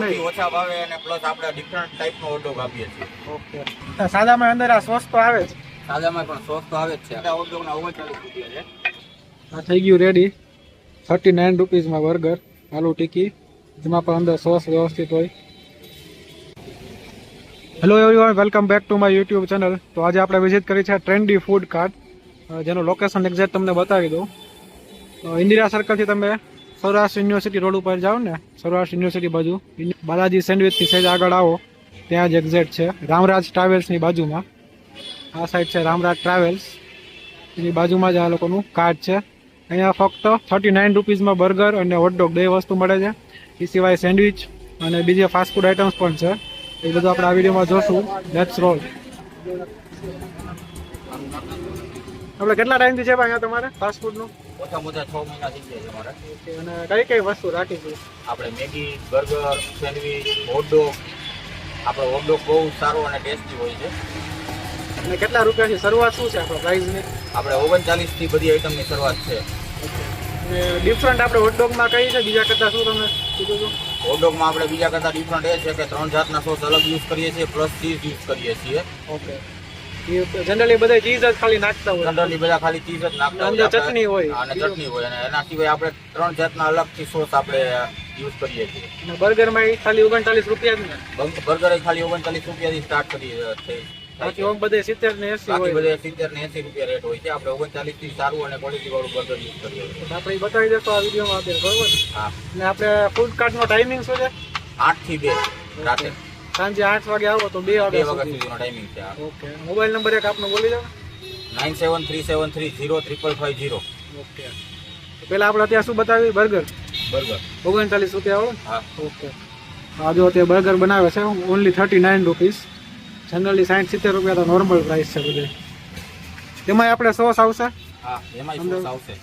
બનાવી ઓછા ભાવે અને પ્લસ આપણે ડિફરન્ટ ટાઈપનો હોટડોગ આપીએ છીએ. ઓકે. સાદામાં અંદર આ સોસ તો આવે જ. સાદામાં પણ સોસ તો આવે જ છે. આ હોટડોગના 39 રૂપિયા છે. આ થઈ ગયું રેડી. 39 રૂપીસમાં બર્ગર આલુ ટિક્કી, જેમાં પણ અંદર સોસ વ્યવસ્થિત હોય. Hello everyone, welcome back to my YouTube channel. તો આજે આપણે વિઝિટ કરી છે ટ્રેન્ડી ફૂડ કાર્ટ, જેનું લોકેશન એક્ઝેક્ટ તમને બતાવી દઉં. ઇન્દિરા સર્કલથી તમે સૌરાષ્ટ્ર યુનિવર્સિટી રોડ ઉપર જાઓ ને, સૌરાષ્ટ્ર યુનિવર્સિટી બાજુ બાલાજી સેન્ડવિચથી સહેજ આગળ આવો ત્યાં જ એક્ઝેક્ટ છે. રામરાજ ટ્રાવેલ્સની બાજુમાં આ સાઈડ છે રામરાજ ટ્રાવેલ્સ, એની બાજુમાં જ આ લોકોનું કાર્ટ છે. અહીંયા ફક્ત 39 રૂપીસમાં બર્ગર અને હોટડોગ બે વસ્તુ મળે છે. એ સિવાય સેન્ડવિચ અને બીજા ફાસ્ટ ફૂડ આઇટમ્સ પણ છે. એ બધું આપણે આ વિડીયોમાં જોશું. Let's roll. આપણે કેટલા ટાઈમથી છે અહીંયા તમારે ફાસ્ટ ફૂડનું? ઓછામાં ઓછા 6 મહિના થઈ ગયા છે અમારે. અને કઈ કઈ વસ્તુ રાખી છે? આપણે મેગી, બર્ગર, સેન્ડવિચ, હોટડોગ. આપણો હોટડોગ બહુ સારો અને ટેસ્ટી હોય છે. અને કેટલા રૂપિયાથી શરૂઆત શું છે આપણે પ્રાઇસની? આપણે 39 થી બધી આઈટમની શરૂઆત છે. અને ડિફરન્ટ આપણે હોટડોગમાં કઈ છે બીજા કરતાં શું તમે કીધું હતું? હોટડોગમાં આપણે બીજા કરતાં ડિફરન્ટ એ છે કે 3 જાતના સોસ અલગ યુઝ કરીએ છીએ, પ્લસ ચીઝ યુઝ કરીએ છીએ. ઓકે. જનરલી બધા ચીઝ જ ખાલી નાખતા હોય. જનરલી બધા ખાલી ચીઝ જ નાખતા અંદર ચટણી હોય અને ચટણી હોય, અને એના સિવાય આપણે 3 જાતના અલગથી સોસ આપણે યુઝ કરીએ છીએ. અને બર્ગરમાં એ ખાલી 39 રૂપિયા જ ને? બર્ગર ખાલી 39 રૂપિયાથી સ્ટાર્ટ કરીએ છીએ. બાકી ઓમ બધે 70 ને 80 બાકી હોય. બધે 70 ને 80 રૂપિયા રેટ હોય છે. આપણે 39 થી સારું અને ક્વોલિટી વાળું બર્ગર યુઝ કરીએ છીએ. તો આપણે બતાવી દેશો આ વિડીયોમાં આપણે, બરોબર? હા. અને આપણે ફૂડ કાર્ટનો ટાઈમિંગ શું છે? 8 થી 2 રાતે. સાંજે 8 વાગે આવો તો 2 વાગ્યા સુધીનો ટાઈમિંગ છે. ઓકે. મોબાઈલ નંબર એક આપનો બોલી જાવ. 9737305550. ઓકે. તો પહેલા આપણે અત્યારે શું બતાવ્યું? બર્ગર. બર્ગર 39 રૂપિયા વાળો. હા. ઓકે. આ જો અત્યારે બર્ગર બનાવે છે ઓનલી 39 રૂપીસ. જનરલી 60-70 રૂપિયા તો નોર્મલ પ્રાઇસ છે બધે. એમાં આપણે સોસ આવશે. હા, એમાં સોસ આવશે.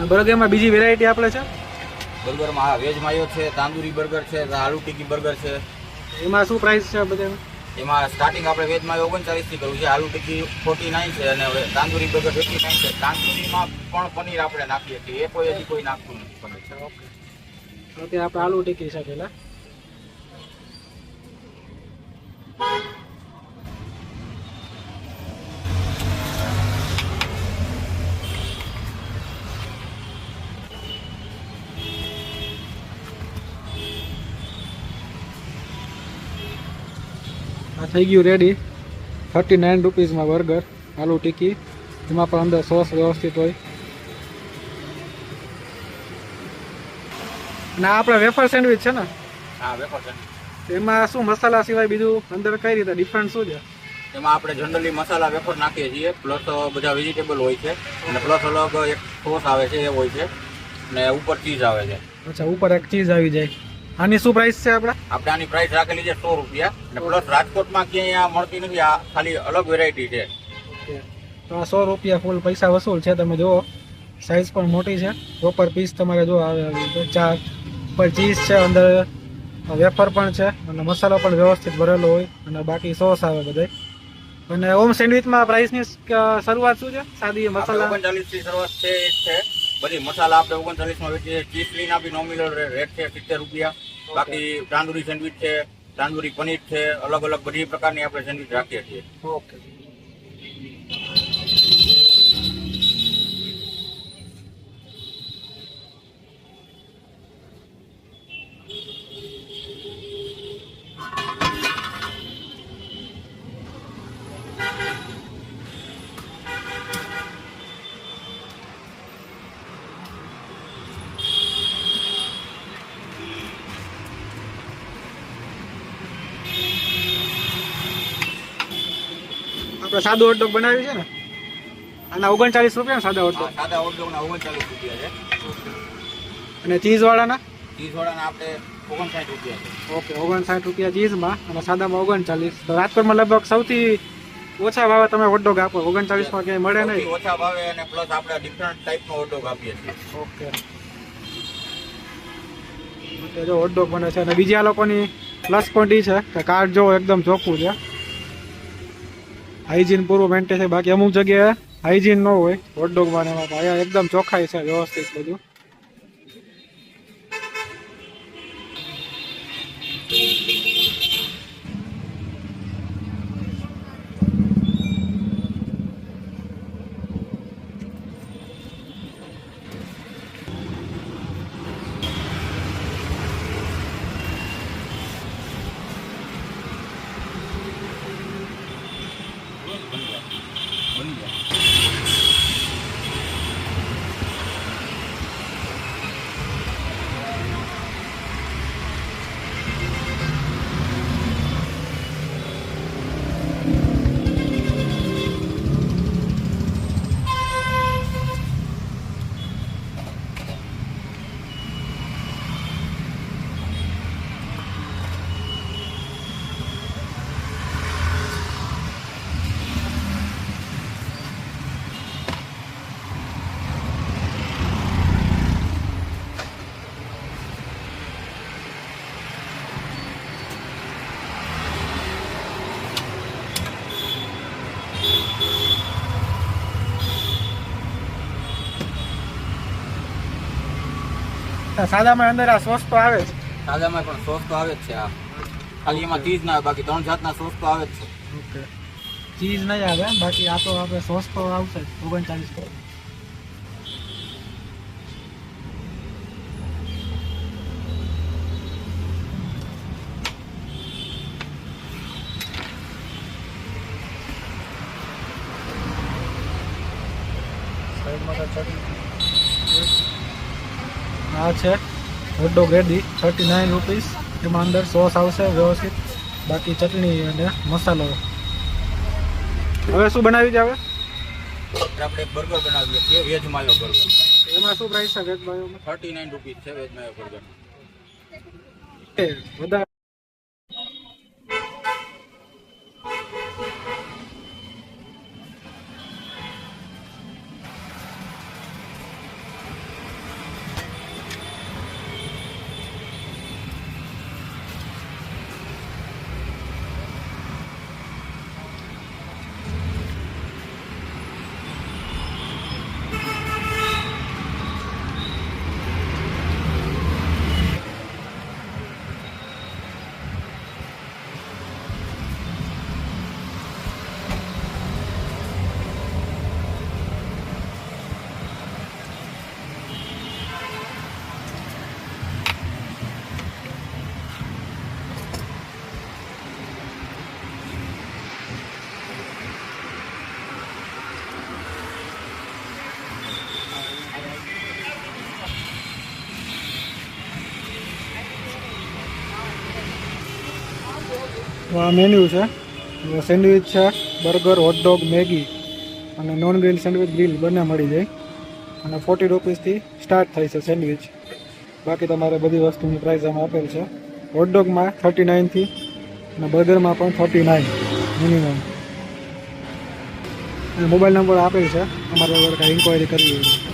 બર્ગરમાં બીજી વેરાયટી આપણે છે. બર્ગરમાં હા, વેજ માયો છે, તાંદુરી બર્ગર છે, આલુ ટિક્કી બર્ગર છે. એમાં શું પ્રાઇસ છે બધા? એમાં સ્ટાર્ટિંગ આપણે વેજ માયો 39 થી કરવું છે, આલુ ટિક્કી 49 છે અને તાંદુરી બર્ગર 59 છે. તાંદુરીમાં પણ પનીર આપણે નાખીએ છીએ. એ કોઈ હજી કોઈ નાખતું નથી પનીર. ઓકે. અત્યારે આપણે આલુ ટિક્કી છે પેલા. આ થઈ ગયું રેડી. 39 રૂપીસમાં બર્ગર આલુ ટિક્કી, એમાં પણ અંદર સોસ વ્યવસ્થિત હોય. અને આ આપણે વેફર સેન્ડવિચ છે ને? હા, વેફર છે. એમાં શું મસાલા સિવાય બીજું અંદર કઈ રીતે ડિફરન્ટ શું છે? એમાં આપણે જનરલી મસાલા વેફર નાખીએ છીએ, પ્લસ બધા વેજીટેબલ હોય છે, અને પ્લસ અલગ એક સોસ આવે છે એ હોય છે, અને ઉપર ચીઝ આવે છે. અચ્છા, ઉપર એક ચીઝ આવી જાય. આની શું પ્રાઇસ છે આપણે? આપણે આની પ્રાઇસ રાખેલી છે 100 રૂપિયા, અને પ્લસ રાજકોટમાં ક્યાંય મળતી નથી. આ ખાલી અલગ વેરાયટી છે. તો આ 100 રૂપિયા ફૂલ પૈસા વસૂલ છે. તમે જુઓ સાઇઝ પણ મોટી છે. પ્રોપર પીસ તમારે જો આવે. 4 ઉપર ચીઝ છે, અંદર વેફર પણ છે, અને મસાલો પણ વ્યવસ્થિત ભરેલો હોય, અને બાકી સોસ આવે બધે. અને ઓમ સેન્ડવિચમાં પ્રાઇસની શરૂઆત શું છે? સાદી મસાલા 39 થી શરૂઆત છે. એ છે બધી મસાલા આપણે 39 માં વેચીએ. ચીઝ લીના બી નોમિનલ રેટ છે 70 રૂપિયા. બાકી તાંદુરી સેન્ડવિચ છે, તાંદુરી પનીર છે, અલગ અલગ બધી પ્રકારની આપણે સેન્ડવિચ રાખીએ છીએ. ઓકે. આપણે સાદું હોટડોગ બનાવ્યું છે ને, આના 39 રૂપિયા સાદા હોટડોગ. સાદા હોટડોગના 39 રૂપિયા છે. અને ચીઝવાળાના? ચીઝવાળાના આપણે 59 રૂપિયા છે. ઓકે, 59 રૂપિયા ચીઝમાં અને સાદામાં 39. તો રાજકોટમાં લગભગ સૌથી ઓછા ભાવે તમે હોટડોગ આપો 39 માં ક્યાંય મળે સૌથી નહીં. ઓછા ભાવે અને પ્લસ આપણે ડિફરન્ટ ટાઈપનો હોટડોગ આપીએ છીએ. ઓકે. તો જો હોટડોગ બને છે અને બીજા લોકોની પ્લસ પોઈન્ટ એ છે કે કાર્ડ જો એકદમ ચોખ્ખું છે, હાઇજીન પૂરું મેન્ટેન છે. બાકી અમુક જગ્યાએ હાઇજીન ન હોય હોટડોગમાં ને એમાં, પણ અહીંયા એકદમ ચોખ્ખાઈ છે, વ્યવસ્થિત બધું. સાદામાં અંદર આ સોસ તો આવે છે. સાદામાં પણ સોસ તો આવે જ છે. આ ખાલી એમાં ચીઝ ના આવે, બાકી 3 જાતના સોસ તો આવે જ છે. ઓકે. ચીઝ નહીં આવે, બાકી આ તો આપણે સોસ તો આવશે જ 39. આ છે હોટડોગ રેડી 39 રૂપીસ. એમાં અંદર સોસ આવશે વ્યવસ્થિત, બાકી ચટણી અને મસાલો. હવે શું બનાવી છે? હવે આપણે એક બર્ગર બનાવીએ છીએ, વેજ માયો બર્ગર. એમાં શું પ્રાઇસ છે વેજ બાયોમાં? 39 રૂપીસ છે વેજ માયો બર્ગર. વધારે આ મેન્યુ છે. સેન્ડવિચ છે, બર્ગર, હોટડોગ, મેગી અને નોન ગ્રીલ સેન્ડવિચ, ગ્રીલ બંને મળી જાય. અને 40 રૂપીસથી સ્ટાર્ટ થાય છે સેન્ડવિચ. બાકી તમારે બધી વસ્તુની પ્રાઇસ આમાં આપેલ છે. હોટડોગમાં 39થી અને બર્ગરમાં પણ 39 મિનિમમ. મોબાઈલ નંબર આપેલ છે, અમારે અગર કાંઈ ઇન્ક્વાયરી કરવી હોય.